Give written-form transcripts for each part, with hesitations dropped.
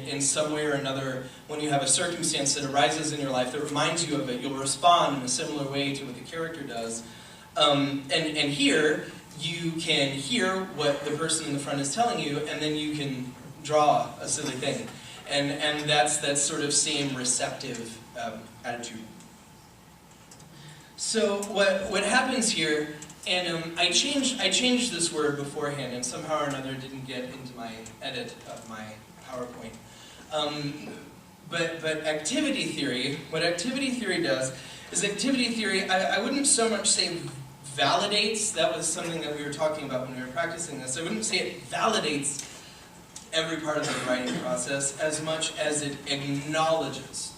in some way or another, when you have a circumstance that arises in your life that reminds you of it, you'll respond in a similar way to what the character does. And here, you can hear what the person in the front is telling you, and then you can draw a silly thing. And that's that sort of same receptive attitude. So what happens here, and I changed this word beforehand, and somehow or another didn't get into my edit of my PowerPoint. But activity theory, what activity theory does is activity theory, I wouldn't so much say validates, that was something that we were talking about when we were practicing this, I wouldn't say it validates every part of the writing process as much as it acknowledges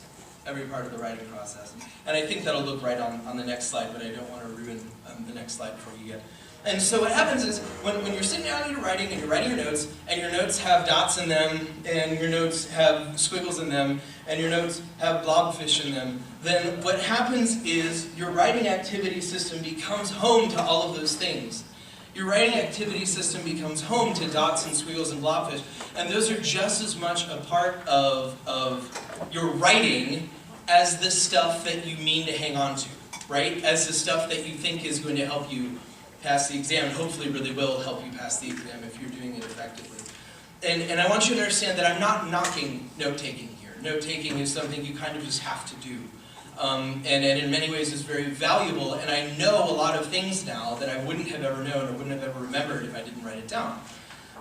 every part of the writing process. And I think that'll look right on the next slide, but I don't want to ruin the next slide before you get. And so what happens is, when you're sitting down and you're writing your notes, and your notes have dots in them, and your notes have squiggles in them, and your notes have blobfish in them, then what happens is your writing activity system becomes home to all of those things. Your writing activity system becomes home to dots and squiggles and blobfish, and those are just as much a part of your writing as the stuff that you mean to hang on to, right? As the stuff that you think is going to help you pass the exam, and hopefully really will help you pass the exam if you're doing it effectively. And I want you to understand that I'm not knocking note-taking here. Note-taking is something you kind of just have to do. And in many ways is very valuable, and I know a lot of things now that I wouldn't have ever known or wouldn't have ever remembered if I didn't write it down.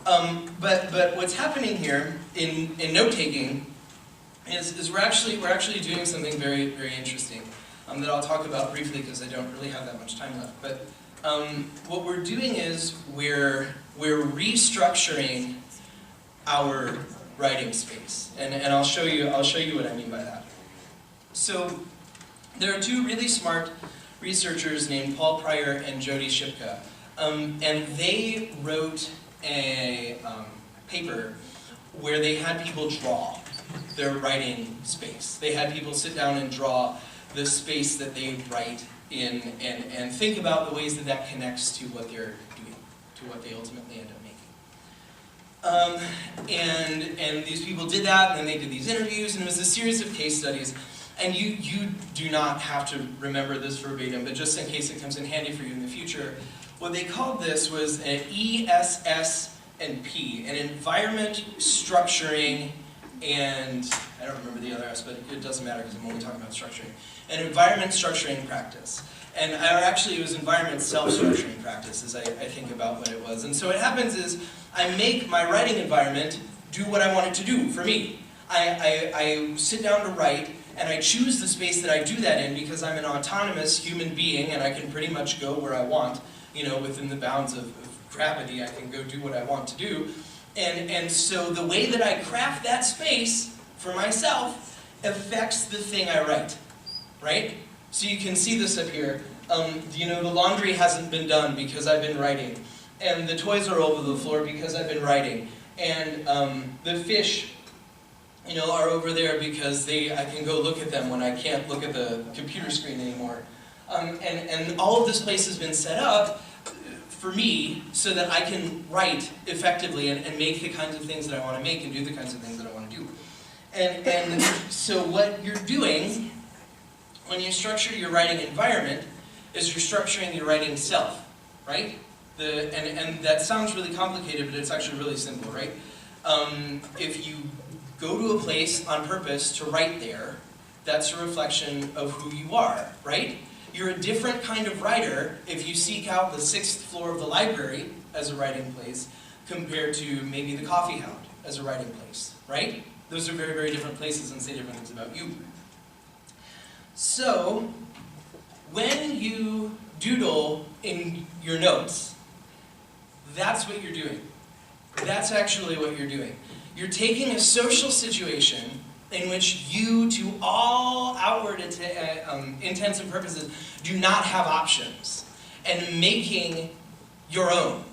But what's happening here in note-taking is we're actually doing something very, very interesting that I'll talk about briefly because I don't really have that much time left. But what we're doing is we're restructuring our writing space, and I'll show you what I mean by that. So there are two really smart researchers named Paul Pryor and Jody Shipka, and they wrote a paper where they had people draw their writing space. They had people sit down and draw the space that they write in, and think about the ways that that connects to what they're doing, to what they ultimately end up making. And these people did that, and then they did these interviews, and it was a series of case studies. And you do not have to remember this verbatim, but just in case it comes in handy for you in the future, what they called this was an ESS&P, an environment structuring, and I don't remember the other S, but it doesn't matter because I'm only talking about structuring. An environment structuring practice. And actually it was environment self-structuring practice as I think about what it was. And so what happens is I make my writing environment do what I want it to do for me. I sit down to write, and I choose the space that I do that in because I'm an autonomous human being and I can pretty much go where I want, you know, within the bounds of gravity. I can go do what I want to do. And so the way that I craft that space for myself affects the thing I write, right? So you can see this up here. You know, the laundry hasn't been done because I've been writing. And the toys are over the floor because I've been writing. And the fish, you know, are over there because I can go look at them when I can't look at the computer screen anymore. And all of this place has been set up for me so that I can write effectively and make the kinds of things that I want to make and do the kinds of things that I want to do. And so what you're doing when you structure your writing environment is you're structuring your writing self, right? And that sounds really complicated, but it's actually really simple, right? If you go to a place on purpose to write there, that's a reflection of who you are, right? You're a different kind of writer if you seek out the 6th floor of the library as a writing place compared to maybe the coffee house as a writing place, right? Those are very, very different places and say different things about you. So, when you doodle in your notes, that's what you're doing. That's actually what you're doing. You're taking a social situation in which you, to all outward intents and purposes, do not have options, and making your own.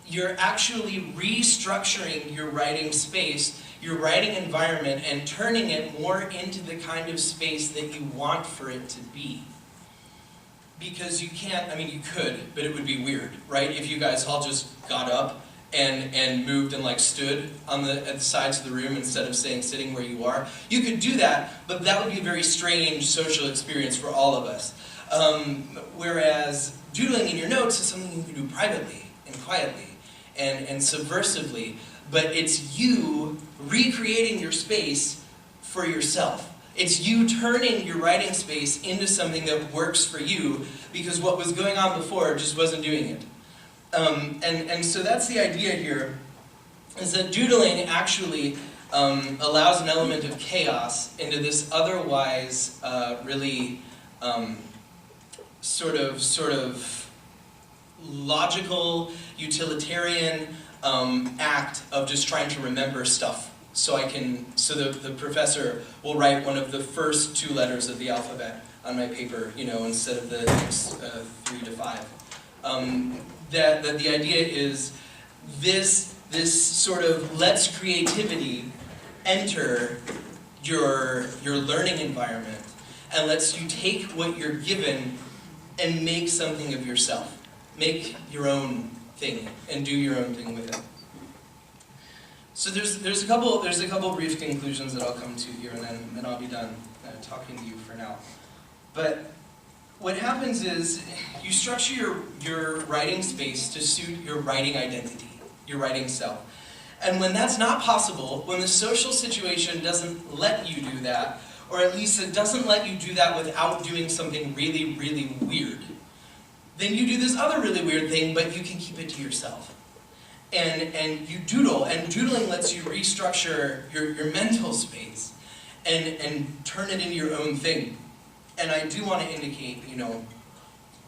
You're actually restructuring your writing space, your writing environment, and turning it more into the kind of space that you want for it to be. Because you can't, I mean you could, but it would be weird, right? If you guys all just got up and moved and like stood on at the sides of the room instead of sitting where you are. You could do that, but that would be a very strange social experience for all of us. Whereas doodling in your notes is something you can do privately and quietly and subversively, but it's you recreating your space for yourself. It's you turning your writing space into something that works for you, because what was going on before just wasn't doing it. And so that's the idea here, is that doodling actually allows an element of chaos into this otherwise really sort of logical, utilitarian act of just trying to remember stuff. So the professor will write one of the first 2 letters of the alphabet on my paper, instead of the next 3 to 5. That the idea is this sort of lets creativity enter your learning environment and lets you take what you're given and make something of yourself. Make your own thing and do your own thing with it. So there's a couple brief conclusions that I'll come to here, and then I'll be done talking to you for now. But what happens is you structure your writing space to suit your writing identity, your writing self. And when that's not possible, when the social situation doesn't let you do that, or at least it doesn't let you do that without doing something really, really weird, then you do this other really weird thing, but you can keep it to yourself. And you doodle, and doodling lets you restructure your mental space and turn it into your own thing. And I do want to indicate,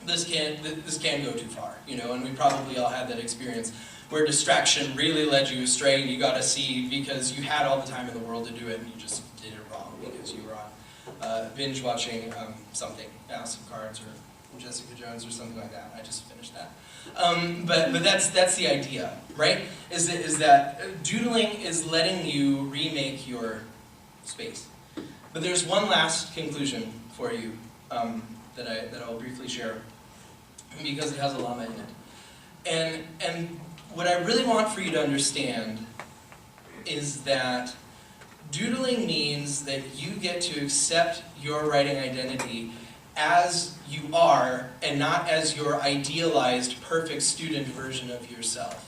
this can go too far, and we probably all had that experience where distraction really led you astray and you got a C because you had all the time in the world to do it and you just did it wrong because you were on binge watching something, House of Cards or Jessica Jones or something like that. I just finished that. But that's the idea, right? Is that doodling is letting you remake your space. But there's one last conclusion for you that I'll briefly share, because it has a llama in it. And what I really want for you to understand is that doodling means that you get to accept your writing identity as you are, and not as your idealized, perfect student version of yourself.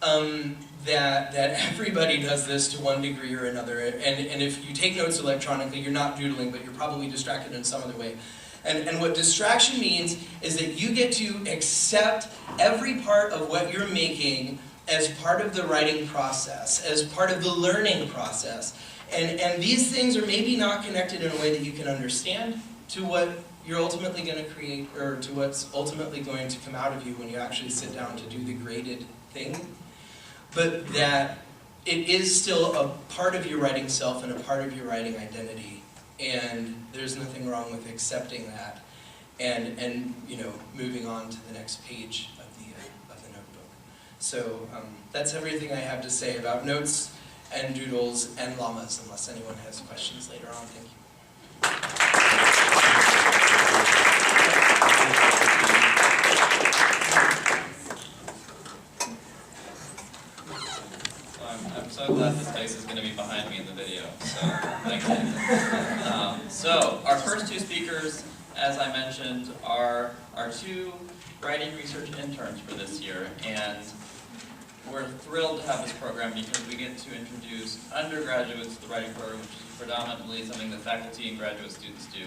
That everybody does this to one degree or another, and if you take notes electronically, you're not doodling, but you're probably distracted in some other way. And what distraction means is that you get to accept every part of what you're making as part of the writing process, as part of the learning process. And these things are maybe not connected in a way that you can understand to what you're ultimately going to create, or to what's ultimately going to come out of you when you actually sit down to do the graded thing. But that it is still a part of your writing self and a part of your writing identity. And there's nothing wrong with accepting that and moving on to the next page of the notebook. So that's everything I have to say about notes and doodles and llamas, unless anyone has questions later on. Thank you. I'm so glad this face is going to be behind me in the video, so thank you. So our first 2 speakers, as I mentioned, are our 2 writing research interns for this year, and we're thrilled to have this program because we get to introduce undergraduates to the writing program, which is predominantly something that faculty and graduate students do.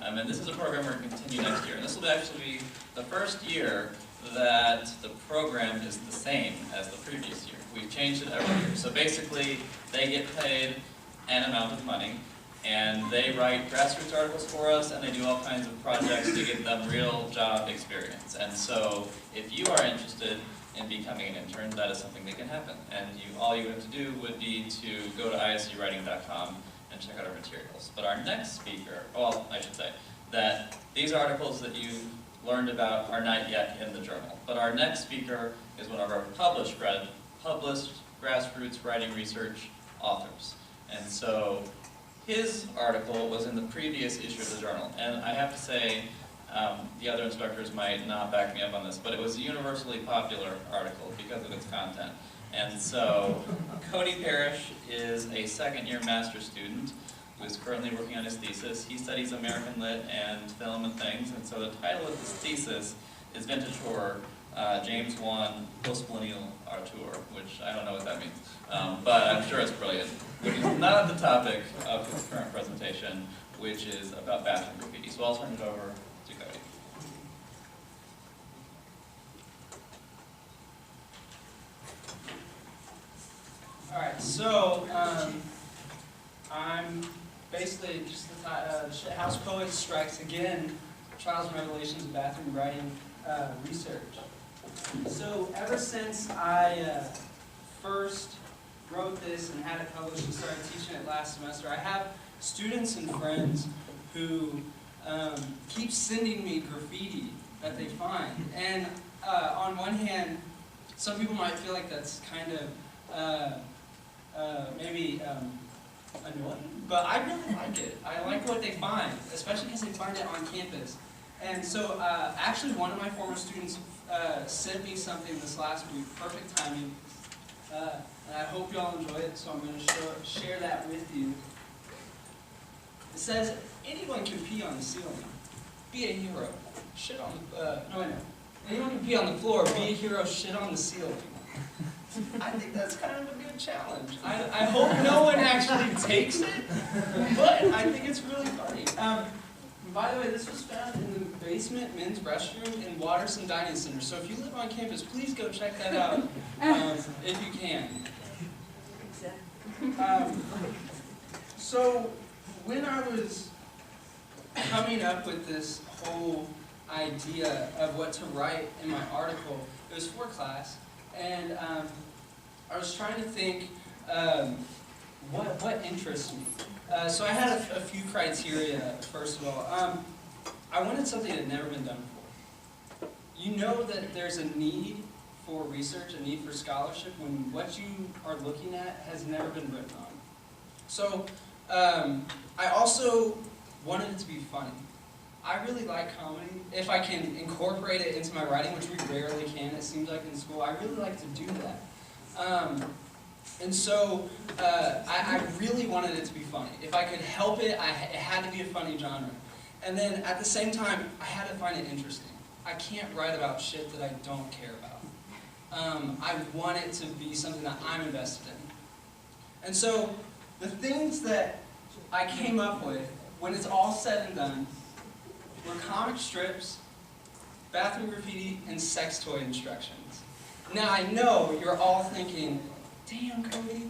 And this is a program we're going to continue next year, and this will actually be the first year that the program is the same as the previous year. We've changed it every year. So basically, they get paid an amount of money, and they write grassroots articles for us, and they do all kinds of projects to give them real job experience. And so, if you are interested in becoming an intern, that is something that can happen. And all you have to do would be to go to iscwriting.com and check out our materials. But our next speaker, well, I should say, that these articles that you learned about are not yet in the journal. But our next speaker is one of our published grassroots writing research authors. And so his article was in the previous issue of the journal. And I have to say, The other instructors might not back me up on this, but it was a universally popular article because of its content. And so, Cody Parish is a second-year master's student who is currently working on his thesis. He studies American Lit and film and things, and so the title of his thesis is Vintage Horror, James Wan Postmillennial Auteur, which I don't know what that means, but I'm sure it's brilliant, which is not the topic of his current presentation, which is about bathroom graffiti. So I'll turn it over to Cody. Alright, so I'm basically just the Shithouse Poet Strikes Again, Trials and Revelations of Bathroom Writing Research. So ever since I first wrote this and had it published and started teaching it last semester, I have students and friends who keep sending me graffiti that they find. And on one hand, some people might feel like that's kind of maybe annoying, but I really like it. I like what they find, especially because they find it on campus. And so actually one of my former students sent me something this last week, perfect timing, and I hope y'all enjoy it, so I'm going to share that with you. It says, anyone can pee on the ceiling, be a hero, shit on the, anyone can pee on the floor, be a hero, shit on the ceiling. I think that's kind of a good challenge. I hope no one actually takes it, but I think it's really funny. By the way, this was found in the basement men's restroom in Watterson Dining Center. So if you live on campus, please go check that out if you can. So when I was coming up with this whole idea of what to write in my article, it was for class, and I was trying to think what interests me. So I had a few criteria, first of all. I wanted something that had never been done before. You know that there's a need for research, a need for scholarship, when what you are looking at has never been written on. So I also wanted it to be funny. I really like comedy. If I can incorporate it into my writing, which we rarely can, it seems like in school, I really like to do that. And so I really wanted it to be funny. If I could help it, it had to be a funny genre. And then at the same time, I had to find it interesting. I can't write about shit that I don't care about. I want it to be something that I'm invested in. And so the things that I came up with, when it's all said and done, were comic strips, bathroom graffiti, and sex toy instructions. Now I know you're all thinking, damn, Cody,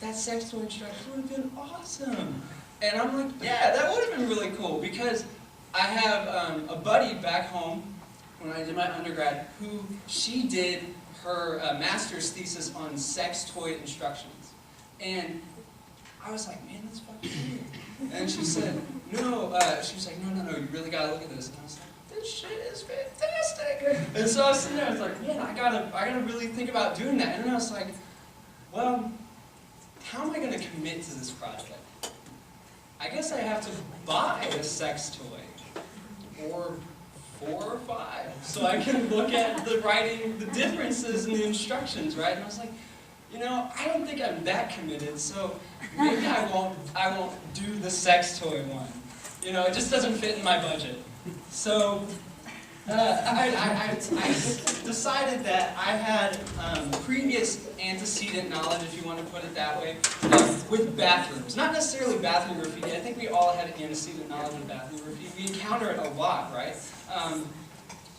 that sex toy instruction would have been awesome. And I'm like, yeah, that would have been really cool, because I have a buddy back home when I did my undergrad who she did her master's thesis on sex toy instructions. And I was like, man, that's fucking cool. And she said, no, she was like, no, you really gotta look at this. And I was like, this shit is fantastic. And so I was sitting there, I was like, man, I gotta really think about doing that. And then I was like, well, how am I gonna commit to this project? I guess I have to buy a sex toy, or 4 or 5, so I can look at the writing, the differences in the instructions, right? And I was like, you know, I don't think I'm that committed, so maybe I won't do the sex toy one. You know, it just doesn't fit in my budget. So I decided that I had previous antecedent knowledge, if you want to put it that way, with bathrooms. Not necessarily bathroom graffiti. I think we all have antecedent knowledge of bathroom graffiti. We encounter it a lot, right?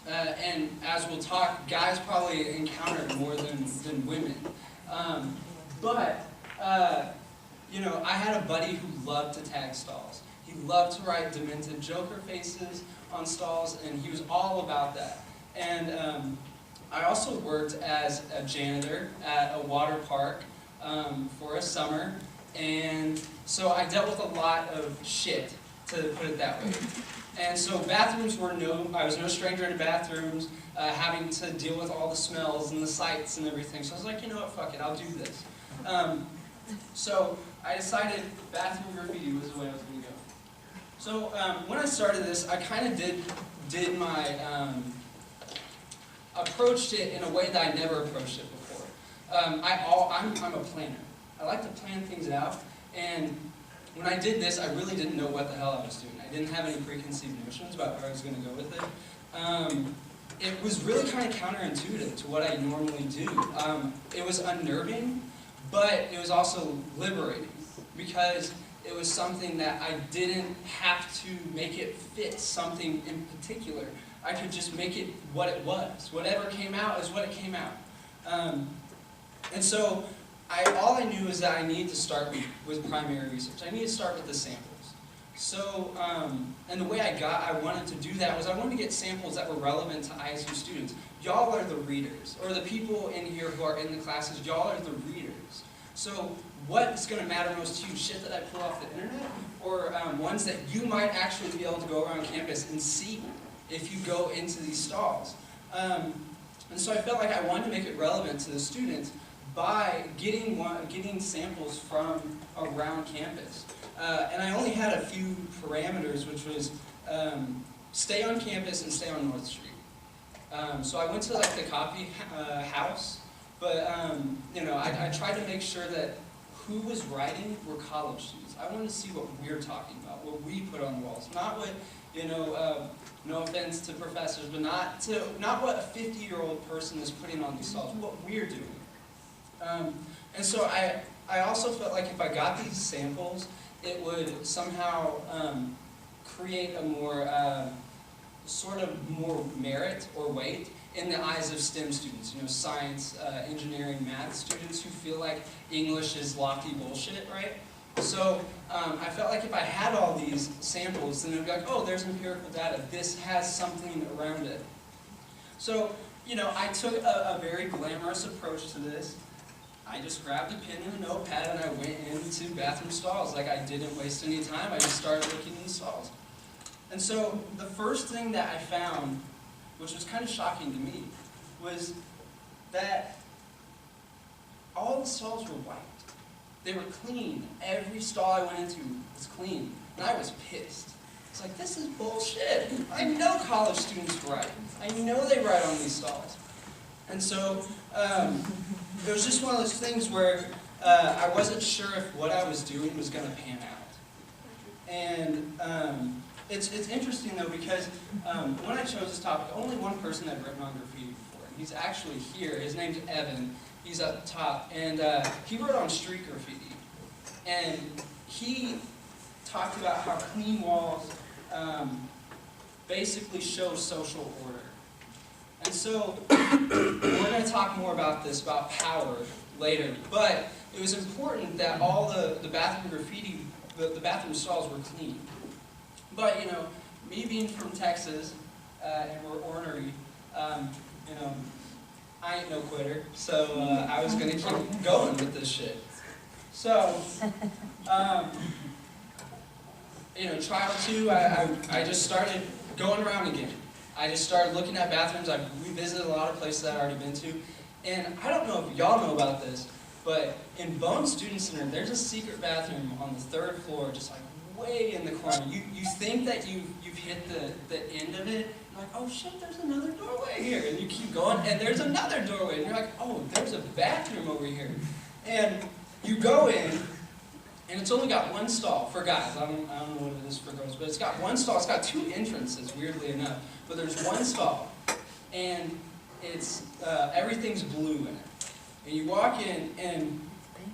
And as we'll talk, guys probably encounter it more than women. You know, I had a buddy who loved to tag stalls. He loved to write demented Joker faces on stalls, and he was all about that. And I also worked as a janitor at a water park for a summer, and so I dealt with a lot of shit, to put it that way. And so bathrooms were I was no stranger to bathrooms, having to deal with all the smells and the sights and everything. So I was like, you know what, fuck it, I'll do this. So I decided bathroom graffiti was the way I was going to go. So when I started this, I kind of did did my, approached it in a way that I never approached it before. I'm a planner. I like to plan things out, and when I did this, I really didn't know what the hell I was doing. I didn't have any preconceived notions about where I was going to go with it. It was really kind of counterintuitive to what I normally do. It was unnerving, but it was also liberating, because it was something that I didn't have to make it fit something in particular. I could just make it what it was. Whatever came out is what it came out. And so all I knew is that I needed to start with primary research. I needed to start with the samples. So, and the way I wanted to do that was I wanted to get samples that were relevant to ISU students. Y'all are the readers, or the people in here who are in the classes, y'all are the readers. So what is going to matter most to you? Shit that I pull off the internet? Or ones that you might actually be able to go around campus and see if you go into these stalls. And so I felt like I wanted to make it relevant to the students by getting samples from around campus. And I only had a few parameters, which was stay on campus and stay on North Street. So I went to like the coffee house, but you know, I tried to make sure that who was writing were college students. I wanted to see what we're talking about, what we put on the walls, not what, you know, no offense to professors, but not what a 50-year-old person is putting on these stalls, what we're doing. And so I also felt like if I got these samples, it would somehow create a more, sort of more merit or weight in the eyes of STEM students, you know, science, engineering, math students who feel like English is lofty bullshit, right? So I felt like if I had all these samples, then it would be like, oh, there's empirical data. This has something around it. So, you know, I took a very glamorous approach to this. I just grabbed a pen and a notepad and I went into bathroom stalls. Like, I didn't waste any time. I just started looking in the stalls. And so the first thing that I found, which was kind of shocking to me, was that all the stalls were white. They were clean. Every stall I went into was clean. And I was pissed. It's like, this is bullshit. I know college students write. I know they write on these stalls. And so it was just one of those things where I wasn't sure if what I was doing was going to pan out. And it's interesting, though, because when I chose this topic, only one person had written on graffiti before. And he's actually here. His name's Evan. He's up top. And he wrote on street graffiti. And he talked about how clean walls basically show social order. And so we're going to talk more about this, about power, later. But it was important that all the bathroom graffiti, the bathroom stalls were clean. But, you know, me being from Texas, and we're ornery, you know, I ain't no quitter, so I was going to keep going with this shit. So, you know, trial 2, I just started going around again. I just started looking at bathrooms. I revisited a lot of places that I'd already been to. And I don't know if y'all know about this, but in Bone Student Center, there's a secret bathroom on the 3rd floor, just like way in the corner. You think that you've hit the end of it. You're like, oh shit, there's another doorway here. And you keep going, and there's another doorway. And you're like, oh, there's a bathroom over here. And you go in, and it's only got one stall for guys. I don't know what it is for girls, but it's got one stall. It's got 2 entrances, weirdly enough. But there's one stall, and it's everything's blue in it. And you walk in, and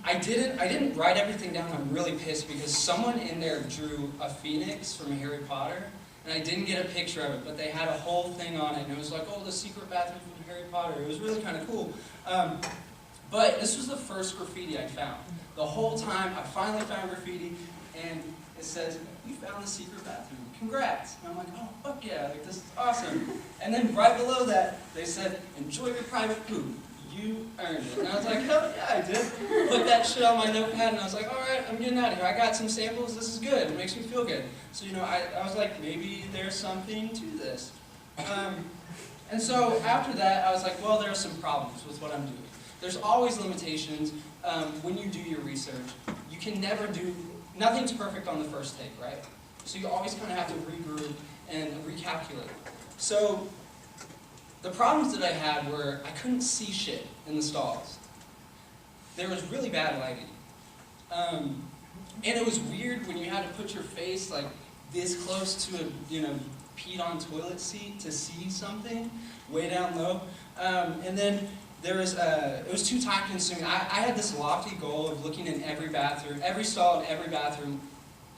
I didn't write everything down. I'm really pissed because someone in there drew a phoenix from Harry Potter, and I didn't get a picture of it, but they had a whole thing on it, and it was like, oh, the secret bathroom from Harry Potter. It was really kind of cool. But this was the first graffiti I found. The whole time, I finally found graffiti, and it says, you found the secret bathroom. Congrats. And I'm like, oh, fuck yeah, like, this is awesome. And then right below that, they said, enjoy your private poop. You earned it. And I was like, hell yeah, I did. Put that shit on my notepad, and I was like, all right, I'm getting out of here. I got some samples. This is good. It makes me feel good. So, you know, I was like, maybe there's something to this. And so after that, I was like, well, there are some problems with what I'm doing. There's always limitations when you do your research. You can never do, nothing's perfect on the first take, right? So you always kind of have to regroup and recalculate. So the problems that I had were I couldn't see shit in the stalls. There was really bad lighting. And it was weird when you had to put your face like this close to a, peed on toilet seat to see something way down low. And then there was, it was too time consuming. I had this lofty goal of looking in every bathroom, every stall in every bathroom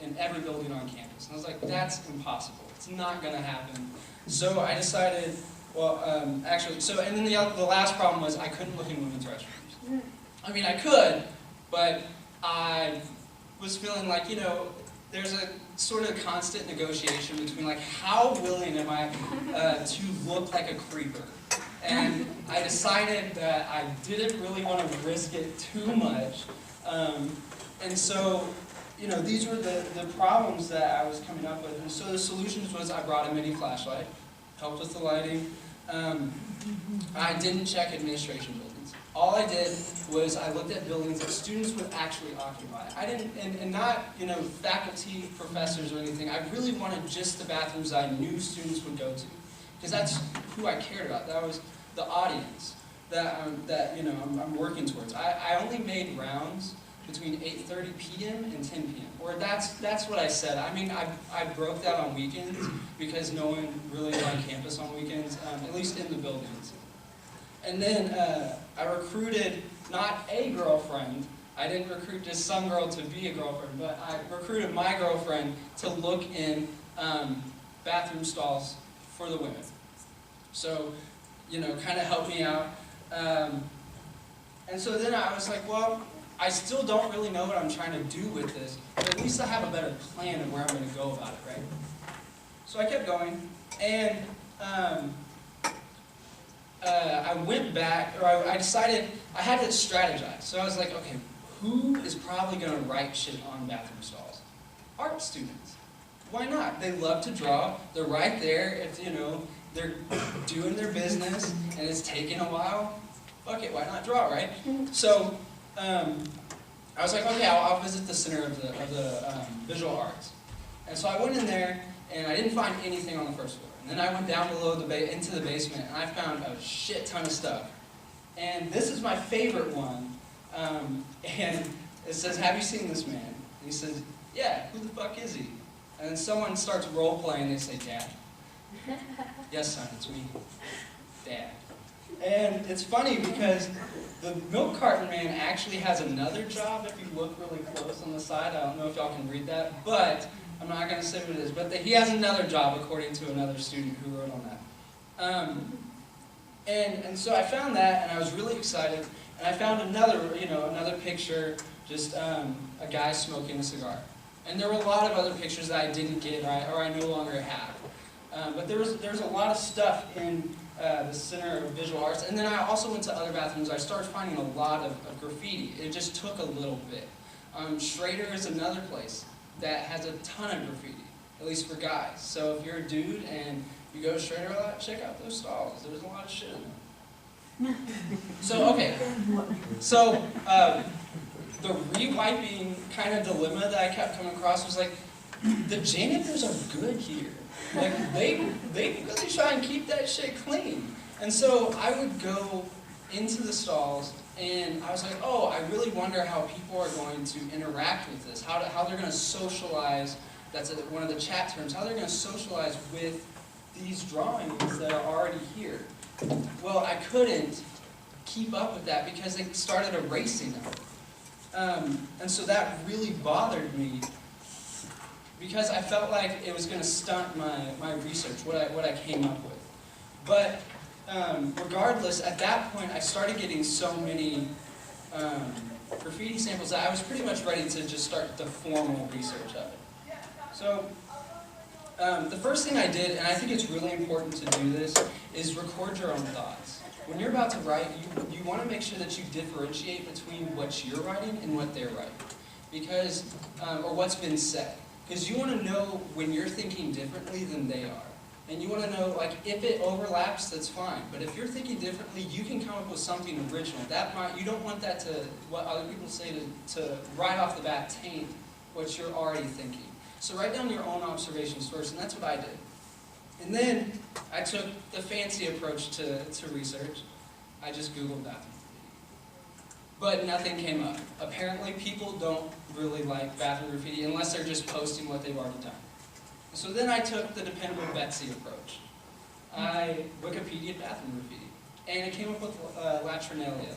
in every building on campus. And I was like, that's impossible. It's not gonna happen. So I decided, well, and then the last problem was I couldn't look in women's restrooms. I mean, I could, but I was feeling like, there's a sort of constant negotiation between like, how willing am I to look like a creeper? And I decided that I didn't really want to risk it too much. And so, these were the problems that I was coming up with. And so the solutions was I brought a mini flashlight, helped with the lighting. I didn't check administration buildings. All I did was I looked at buildings that students would actually occupy. I didn't, and not, faculty, professors or anything. I really wanted just the bathrooms I knew students would go to. Because that's who I cared about. That was the audience that I'm working towards. I only made rounds between 8:30 p.m. and 10 p.m. Or that's what I said. I mean, I broke that on weekends because no one really is on campus on weekends, at least in the buildings. And then I recruited not a girlfriend. I didn't recruit just some girl to be a girlfriend, but I recruited my girlfriend to look in bathroom stalls for the women. So, kind of help me out. And so then I was like, well, I still don't really know what I'm trying to do with this, but at least I have a better plan of where I'm going to go about it, right? So I kept going, and I went back, or I decided I had to strategize. So I was like, okay, who is probably going to write shit on bathroom stalls? Art students. Why not? They love to draw. They're right there. If they're doing their business and it's taking a while, fuck it, why not draw, right? So I was like, okay, I'll visit the Center of the Visual Arts. And so I went in there and I didn't find anything on the first floor. And then I went down below into the basement and I found a shit ton of stuff. And this is my favorite one. And it says, have you seen this man? And he says, yeah, who the fuck is he? And then someone starts role-playing, they say, Dad. Yes, son, it's me. Dad. And it's funny because the milk carton man actually has another job if you look really close on the side. I don't know if y'all can read that, but I'm not going to say what it is. But he has another job according to another student who wrote on that. And so I found that and I was really excited. And I found another picture, just a guy smoking a cigar. And there were a lot of other pictures that I didn't get or I no longer have. But there was a lot of stuff in the Center of Visual Arts. And then I also went to other bathrooms. I started finding a lot of graffiti. It just took a little bit. Schrader is another place that has a ton of graffiti, at least for guys. So if you're a dude and you go to Schrader a lot, check out those stalls. There's a lot of shit in them. So, okay. So, the re-wiping kind of dilemma that I kept coming across was like, the janitors are good here. Like, they really try and keep that shit clean. And so I would go into the stalls, and I was like, oh, I really wonder how people are going to interact with this, how they're going to socialize, that's one of the chat terms, how they're going to socialize with these drawings that are already here. Well, I couldn't keep up with that because they started erasing them. And so that really bothered me because I felt like it was going to stunt my research, what I came up with. But regardless, at that point, I started getting so many graffiti samples that I was pretty much ready to just start the formal research of it. So the first thing I did, and I think it's really important to do this, is record your own thoughts. When you're about to write, you want to make sure that you differentiate between what you're writing and what they're writing, because or what's been said. Because you want to know when you're thinking differently than they are. And you want to know, like, if it overlaps, that's fine. But if you're thinking differently, you can come up with something original. You don't want that to, what other people say, to right off the bat taint what you're already thinking. So write down your own observations first, and that's what I did. And then I took the fancy approach to research. I just Googled bathroom graffiti. But nothing came up. Apparently people don't really like bathroom graffiti unless they're just posting what they've already done. So then I took the dependable Betsy approach. I Wikipedia'd bathroom graffiti. And it came up with latrinalia.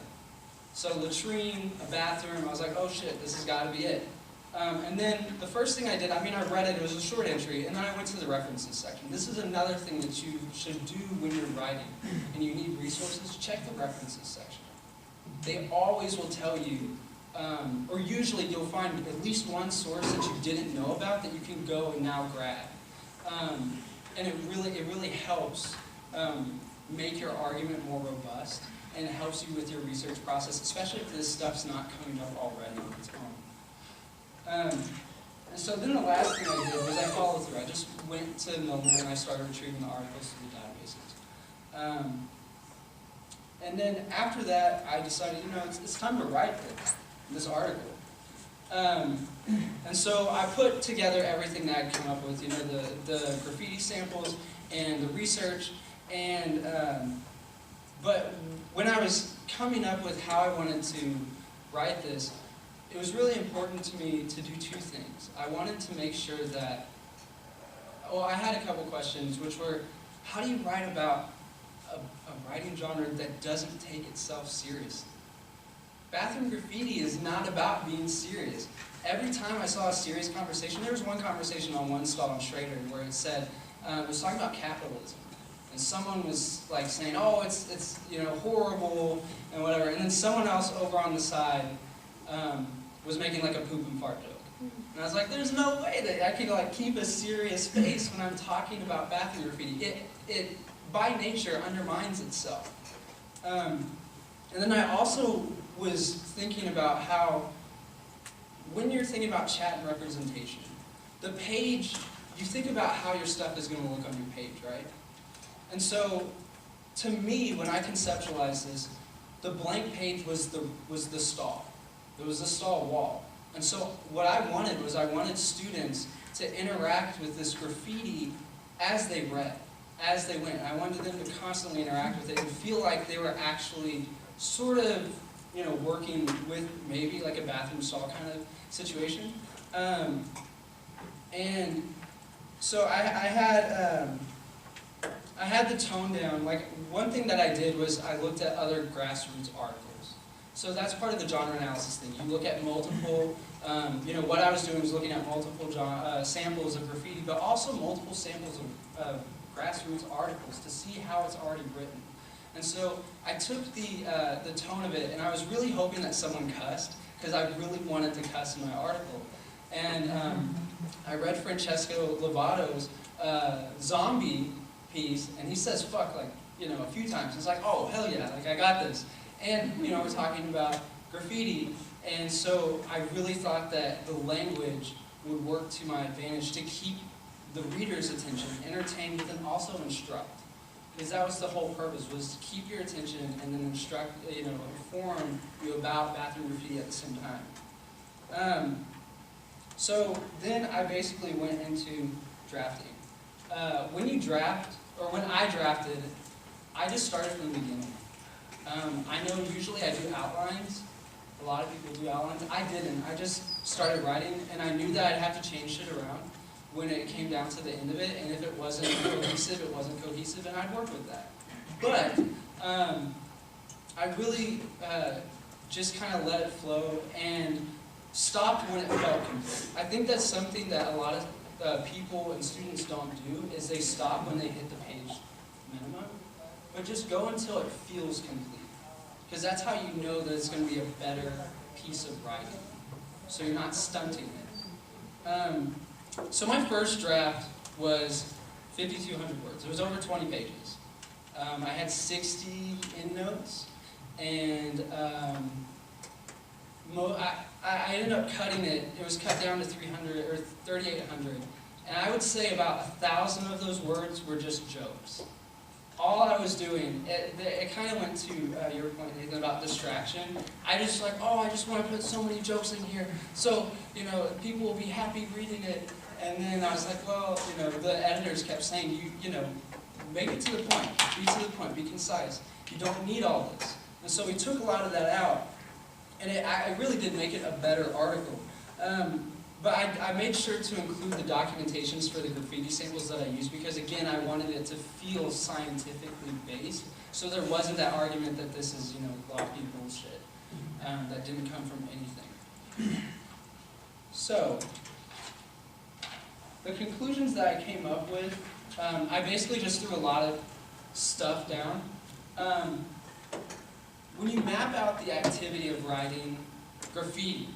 So latrine, a bathroom, I was like, oh shit, this has got to be it. And then the first thing I did, I read it, it was a short entry, and then I went to the references section. This is another thing that you should do when you're writing and you need resources. Check the references section. They always will tell you, or usually you'll find at least one source that you didn't know about that you can go and now grab. And it really helps make your argument more robust, and it helps you with your research process, especially if this stuff's not coming up already on its own. And so then the last thing I did was I followed through. I just went to Milner and I started retrieving the articles through the databases. And then after that, I decided, it's time to write this article. And so I put together everything that I'd come up with, the graffiti samples and the research. And but when I was coming up with how I wanted to write this, it was really important to me to do two things. I wanted to make sure that, I had a couple questions, which were, how do you write about a writing genre that doesn't take itself seriously? Bathroom graffiti is not about being serious. Every time I saw a serious conversation, there was one conversation on one stall in Schrader where it said, it was talking about capitalism. And someone was like saying, oh, it's horrible and whatever. And then someone else over on the side was making like a poop and fart joke. And I was like, there's no way that I can keep a serious face when I'm talking about bathroom graffiti. It by nature undermines itself. And then I also was thinking about how when you're thinking about chat and representation, the page, you think about how your stuff is going to look on your page, right? And so, to me, when I conceptualized this, the blank page was the stall. It was the stall wall. And so what I wanted was I wanted students to interact with this graffiti as they read, as they went. I wanted them to constantly interact with it and feel like they were actually sort of, working with maybe like a bathroom stall kind of situation. And so I had the tone down. Like, one thing that I did was I looked at other Grassroots articles. So that's part of the genre analysis thing. You look at multiple, what I was doing was looking at multiple samples of graffiti, but also multiple samples of Grassroots articles to see how it's already written. And so I took the tone of it, and I was really hoping that someone cussed, because I really wanted to cuss in my article. And I read Francesco Lovato's zombie piece, and he says fuck a few times. It's like, oh hell yeah, I got this. And we're talking about graffiti, and so I really thought that the language would work to my advantage to keep the reader's attention entertained, but then also instruct. Because that was the whole purpose, was to keep your attention and then instruct, inform you about bathroom graffiti at the same time. So then I basically went into drafting. When you draft, or when I drafted, I just started from the beginning. I know usually I do outlines. A lot of people do outlines. I didn't. I just started writing, and I knew that I'd have to change shit around when it came down to the end of it, and if it wasn't cohesive, and I'd work with that. But I really just kind of let it flow and stopped when it felt complete. I think that's something that a lot of people and students don't do, is they stop when they hit the page minimum, but just go until it feels complete. Because that's how you know that it's going to be a better piece of writing. So you're not stunting it. So my first draft was 5,200 words. It was over 20 pages. I had 60 endnotes, and I ended up cutting it. It was cut down to 300 or 3,800, and I would say about 1,000 of those words were just jokes. All I was doing, it kind of went to your point, Nathan, about distraction. I just want to put so many jokes in here, so people will be happy reading it. And then I was like, well, you know, the editors kept saying, you know, make it to the point, be concise. You don't need all this. And so we took a lot of that out, and I really did make it a better article. But I made sure to include the documentations for the graffiti samples that I used because, again, I wanted it to feel scientifically based. So there wasn't that argument that this is, you know, gloppy bullshit that didn't come from anything. So, the conclusions that I came up with, I basically just threw a lot of stuff down. When you map out the activity of writing graffiti,